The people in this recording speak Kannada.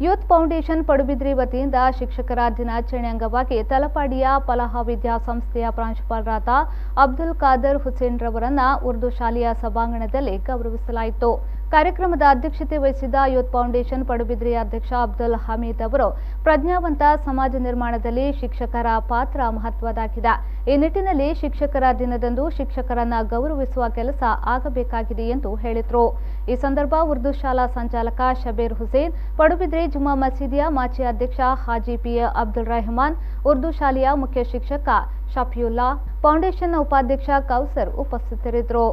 ಯೂತ್ ಫೌಂಡೇಶನ್ ಪಡುಬಿದ್ರಿ ವತಿಯಿಂದ ಶಿಕ್ಷಕರ ದಿನಾಚರಣೆ ಅಂಗವಾಗಿ ತಲಪಾಡಿಯ ಫಲಾಹ ವಿದ್ಯಾಸಂಸ್ಥೆಯ ಪ್ರಾಂಶುಪಾಲರಾದ ಅಬ್ದುಲ್ ಖಾದರ್ ಹುಸೇನ್ ರವರನ್ನು ಉರ್ದು ಶಾಲೆಯ ಸಭಾಂಗಣದಲ್ಲಿ ಗೌರವಿಸಲಾಯಿತು. ಕಾರ್ಯಕ್ರಮದ ಅಧ್ಯಕ್ಷತೆ ವಹಿಸಿದ ಯೂತ್ ಫೌಂಡೇಶನ್ ಪಡುಬಿದ್ರಿ ಅಧ್ಯಕ್ಷ ಅಬ್ದುಲ್ ಹಮೀದ್ ಅವರು ಪ್ರಜ್ಞಾವಂತ ಸಮಾಜ ನಿರ್ಮಾಣದಲ್ಲಿ ಶಿಕ್ಷಕರ ಪಾತ್ರ ಮಹತ್ವದಾಗಿದೆ. ಈ ನಿಟ್ಟಿನಲ್ಲಿ ಶಿಕ್ಷಕರ ದಿನದಂದು ಶಿಕ್ಷಕರನ್ನ ಗೌರವಿಸುವ ಕೆಲಸ ಆಗಬೇಕಾಗಿದೆ ಎಂದು ಹೇಳಿದರು. ಈ ಸಂದರ್ಭ ಉರ್ದು ಶಾಲಾ ಸಂಚಾಲಕ ಶಬೀರ್ ಹುಸೇನ್, ಪಡುಬಿದ್ರಿ ಜುಮ್ಮಾ ಮಸೀದಿಯ ಮಾಜಿ ಅಧ್ಯಕ್ಷ ಹಾಜಿ ಪಿ ಅಬ್ದುಲ್ ರೆಹಮಾನ್, ಉರ್ದು ಶಾಲೆಯ ಮುಖ್ಯ ಶಿಕ್ಷಕ ಶಫಿಯುಲ್ಲಾ, ಫೌಂಡೇಶನ್ನ ಉಪಾಧ್ಯಕ್ಷ ಕೌಸರ್ ಉಪಸ್ಥಿತರಿದ್ದರು.